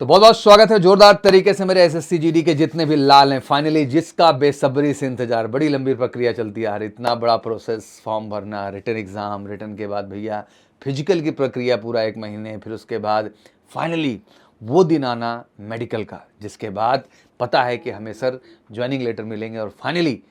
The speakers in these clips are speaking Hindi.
तो बहुत बहुत स्वागत है जोरदार तरीके से मेरे एसएससी जीडी के जितने भी लाल हैं। फाइनली जिसका बेसब्री से इंतजार, बड़ी लंबी प्रक्रिया चलती है यार, इतना बड़ा प्रोसेस, फॉर्म भरना, रिटन एग्जाम, रिटन के बाद भैया फिजिकल की प्रक्रिया पूरा 1 महीने, फिर उसके बाद फाइनली वो दिन आना मेडिकल का, जिसके बाद पता है कि हमें सर ज्वाइनिंग लेटर मिलेंगे और फाइनली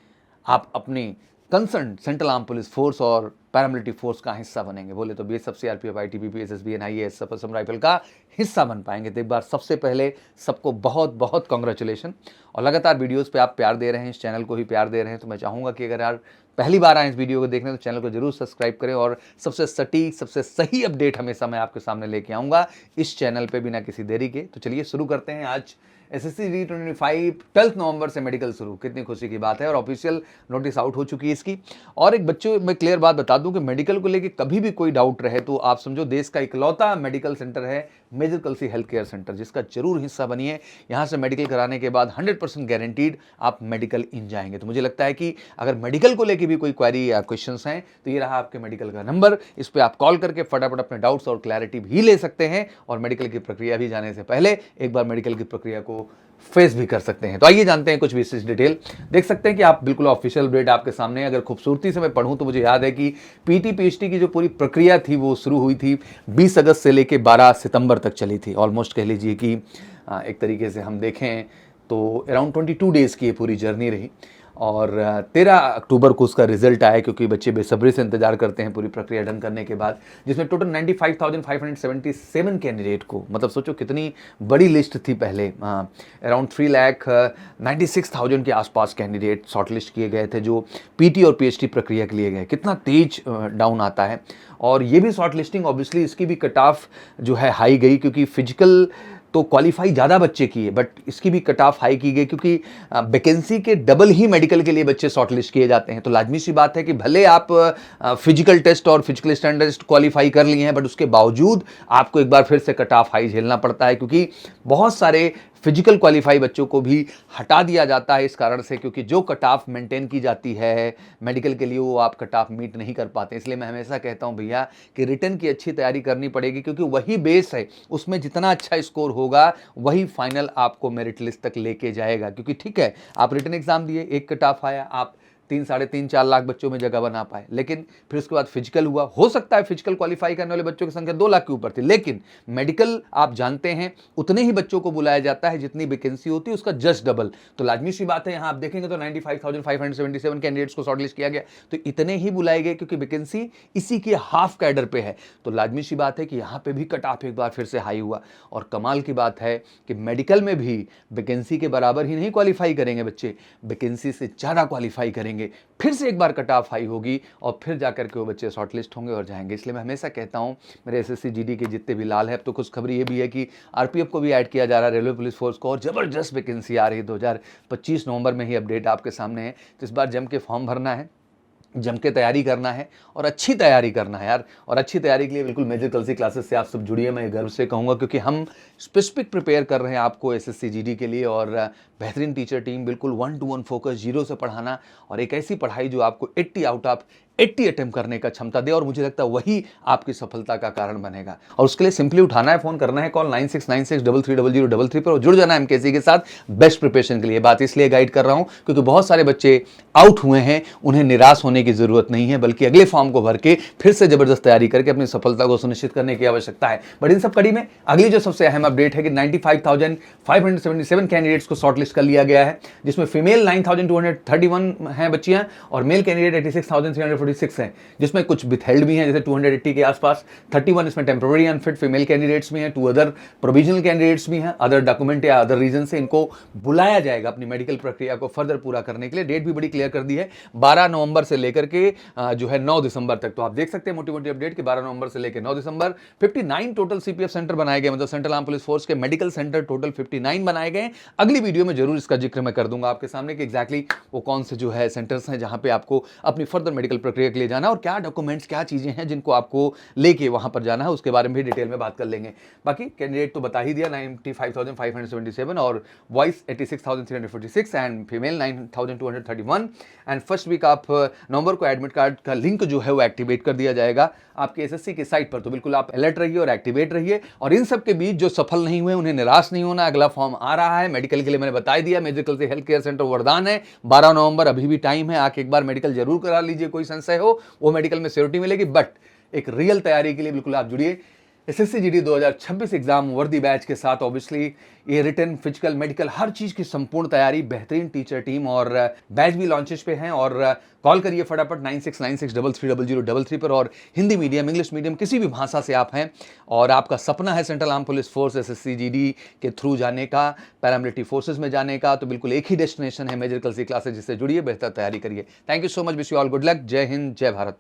आप अपनी concern central arm police force और पैरामिलिट्री फोर्स का हिस्सा बनेंगे। बोले तो BSF, CRPF, ITBP, SSB, NIA, Assam rifle का हिस्सा बन पाएंगे। तो एक बार सबसे पहले सबको बहुत बहुत कॉन्ग्रेचुलेशन। और लगातार वीडियोस पे आप प्यार दे रहे हैं, इस चैनल को भी प्यार दे रहे हैं, तो मैं चाहूँगा कि अगर यार पहली बार आए इस वीडियो को देखने तो चैनल को जरूर सब्सक्राइब करें और सबसे सटीक, सबसे सही अपडेट हमेशा मैं आपके सामने लेके आऊँगा इस चैनल पर बिना किसी देरी के। तो चलिए शुरू करते हैं। आज एसएससी जी 25 12 नवंबर से मेडिकल शुरू, कितनी खुशी की बात है। और ऑफिशियल नोटिस आउट हो चुकी है इसकी। और एक बच्चों मैं क्लियर बात बता दूं कि मेडिकल को लेके कभी भी कोई डाउट रहे तो आप समझो देश का इकलौता मेडिकल सेंटर है मेजर कलसी हेल्थ केयर सेंटर, जिसका जरूर हिस्सा बनिए। यहाँ से मेडिकल कराने के बाद 100% गारंटीड आप मेडिकल इन जाएंगे। तो मुझे लगता है कि अगर मेडिकल को लेके भी कोई क्वेरी या क्वेश्चन हैं तो ये रहा आपके मेडिकल का नंबर, इस पर आप कॉल करके फटाफट अपने डाउट्स और क्लैरिटी भी ले सकते हैं और मेडिकल की प्रक्रिया भी जाने से पहले एक बार मेडिकल की प्रक्रिया को फेस भी कर सकते हैं। तो आइए जानते हैं कुछ विशेष डिटेल। देख सकते हैं कि आप बिल्कुल ऑफिशियल अपडेट आपके सामने। अगर खूबसूरती से मैं पढ़ूं तो मुझे याद है कि पीटी पीएचडी की जो पूरी प्रक्रिया थी वो शुरू हुई थी 20 अगस्त से लेकर 12 सितंबर तक चली थी। ऑलमोस्ट कह लीजिए कि एक तरीके से हम देखें तो अराउंड 22 डेज़ की ये पूरी जर्नी रही और 13 अक्टूबर को उसका रिजल्ट आया, क्योंकि बच्चे बेसब्री से इंतजार करते हैं पूरी प्रक्रिया डन करने के बाद, जिसमें टोटल 95,577 कैंडिडेट को, मतलब सोचो कितनी बड़ी लिस्ट थी पहले, अराउंड 3,96,000 के आसपास कैंडिडेट शॉर्टलिस्ट किए गए थे जो पीटी और पीएचडी प्रक्रिया के लिए गए। कितना तेज डाउन आता है। और ये भी शॉर्ट लिस्टिंग ऑब्वियसली इसकी भी कट ऑफ जो है हाई गई, क्योंकि फिजिकल तो क्वालिफाई ज़्यादा बच्चे किए बट इसकी भी कट ऑफ हाई की गई, क्योंकि वैकेंसी के डबल ही मेडिकल के लिए बच्चे शॉर्टलिस्ट किए जाते हैं। तो लाजमी सी बात है कि भले आप फिजिकल टेस्ट और फिजिकल स्टैंडर्ड क्वालिफाई कर लिए हैं बट उसके बावजूद आपको एक बार फिर से कट ऑफ हाई झेलना पड़ता है, क्योंकि बहुत सारे फिजिकल क्वालिफाई बच्चों को भी हटा दिया जाता है इस कारण से, क्योंकि जो कट ऑफ मेंटेन की जाती है मेडिकल के लिए वो आप कट ऑफ मीट नहीं कर पाते। इसलिए मैं हमेशा कहता हूं भैया कि रिटन की अच्छी तैयारी करनी पड़ेगी, क्योंकि वही बेस है, उसमें जितना अच्छा स्कोर होगा वही फाइनल आपको मेरिट लिस्ट तक लेके जाएगा। क्योंकि ठीक है आप रिटन एग्जाम दिए, एक कट ऑफ आया, आप 3 साढ़े 3 4 लाख बच्चों में जगह बना पाए, लेकिन फिर उसके बाद फिजिकल हुआ। हो सकता है फिजिकल क्वालिफाई करने वाले बच्चों की संख्या 2 लाख के ऊपर थी, लेकिन मेडिकल आप जानते हैं उतने ही बच्चों को बुलाया जाता है जितनी वैकेंसी होती है उसका जस्ट डबल। तो लाजमी सी बात है यहाँ आप देखेंगे तो 95,577 कैंडिडेट्स को शॉर्टलिस्ट किया गया, तो इतने ही बुलाए गए क्योंकि वैकेंसी इसी के हाफ कैडर पे है। तो लाजमी सी बात है कि यहाँ पे भी कट ऑफ एक बार फिर से हाई हुआ। और कमाल की बात है कि मेडिकल में भी वैकेंसी के बराबर ही नहीं क्वालिफाई करेंगे बच्चे, वैकेंसी से ज़्यादा क्वालिफाई करेंगे, फिर से एक बार कट ऑफ हाई होगी और फिर जाकर के वो बच्चे शॉर्टलिस्ट होंगे और जाएंगे। इसलिए मैं हमेशा कहता हूं मेरे एसएससी जीडी के जितने भी लाल है, अब तो कुछ खबर ये भी है कि आरपीएफ को भी ऐड किया जा रहा है, रेलवे पुलिस फोर्स को, और जबरदस्त वैकेंसी आ रही है। 2025 नवंबर में ही अपडेट आपके सामने है। तो इस बार जम के फॉर्म भरना है, जम के तैयारी करना है और अच्छी तैयारी करना है यार। और अच्छी तैयारी के लिए बिल्कुल मेजर कलसी क्लासेस से आप सब जुड़िए, मैं गर्व से कहूँगा, क्योंकि हम स्पेसिफिक प्रिपेयर कर रहे हैं आपको एसएससी जीडी के लिए। और बेहतरीन टीचर टीम, बिल्कुल 1-to-1 फोकस, जीरो से पढ़ाना और एक ऐसी पढ़ाई जो आपको 80 आउट ऑफ 80 अटेम्प्ट करने का क्षमता दे। और मुझे लगता है वही आपकी सफलता का कारण बनेगा। और उसके लिए सिंपली उठाना है, फोन करना है, कॉल 9696330033 पर, और जुड़ जाना है एमकेसी के साथ बेस्ट प्रिपरेशन के लिए। बात इसलिए गाइड कर रहा हूं क्योंकि बहुत सारे बच्चे आउट हुए हैं, उन्हें निराश होने की जरूरत नहीं है, बल्कि अगले फॉर्म को भर के फिर से जबरदस्त तैयारी करके अपनी सफलता को सुनिश्चित करने की आवश्यकता है। बट इन सब कड़ी में अगली जो सबसे अहम अपडेट है कि 95,577 कैंडिडेट्स को शॉर्टलिस्ट कर लिया गया है, जिसमें फीमेल 9,231 हैं बच्चियां और मेल कैंडिडेट 86,346 हैं, जिसमें कुछ विथहेल्ड भी हैं, जैसे 280 के आसपास, 31 इसमें टेम्पररी अनफिट फीमेल कैंडिडेट्स भी हैं, 2 अदर प्रोविजनल कैंडिडेट्स भी हैं, अदर डॉक्यूमेंट या अदर रीजन से। इनको बुलाया जाएगा अपनी मेडिकल प्रक्रिया को फर्दर पूरा करने के लिए। डेट भी बड़ी क्लियर कर दी है, 12 नवंबर से लेकर के जो है 9 दिसंबर तक। तो आप देख सकते हैं मोटी मोटी अपडेट कि 12 नवंबर से लेकर 9 दिसंबर 59 टोटल सीपीएफ सेंटर बनाए गए, मतलब सेंट्रल आर्म पुलिस फोर्स के मेडिकल सेंटर टोटल 59 बनाए गए। अगली वीडियो में जरूर इसका जिक्र मैं कर दूंगा आपके सामने कि एग्जैक्टली वो कौन से जो है सेंटर्स हैं जहां पे आपको अपनी फर्दर मेडिकल प्रक्रिया प्रक्रिया के लिए जाना है और क्या डॉक्यूमेंट्स, क्या चीज़ें हैं जिनको आपको लेके वहाँ पर जाना है, उसके बारे में भी डिटेल में बात कर लेंगे। बाकी कैंडिडेट तो बता ही दिया, 95,577 और वॉइस 86,346 and female 9,231। And first week of November को एडमिट कार्ड का लिंक जो है वो एक्टिवेट कर दिया जाएगा आपके एसएससी की साइट पर। तो बिल्कुल आप अलर्ट रहिए और एक्टिवेट रहिए। और इन सब के बीच जो सफल नहीं हुए उन्हें निराश नहीं होना, अगला फॉर्म आ रहा है मेडिकल के लिए, मैंने बता दिया। मेडिकल से हेल्थ केयर सेंटर वरदान है, 12 नवंबर अभी भी टाइम है, आके एक बार मेडिकल जरूर करा लीजिए। कोई संशय हो वो मेडिकल में सिक्योरिटी मिलेगी, बट एक रियल तैयारी के लिए बिल्कुल आप जुड़िए एसएससी जीडी 2026 एग्जाम वर्दी बैच के साथ। ऑब्वियसली ये रिटन, फिजिकल, मेडिकल हर चीज की संपूर्ण तैयारी, बेहतरीन टीचर टीम और बैच भी लॉन्चेस पे हैं। और कॉल करिए फटाफट 9696330033 पर। और हिंदी मीडियम, इंग्लिश मीडियम, किसी भी भाषा से आप हैं और आपका सपना है central arm police force SSC GD के थ्रू जाने का, पैरामिलिट्री फोर्सेज में जाने का, तो बिल्कुल एक ही डेस्टिनेशन है मेजर कल सी क्लासेज, जिससे जुड़िए, बेहतर तैयारी करिए। Thank you so much, wish you all good luck. जय हिंद, जय भारत।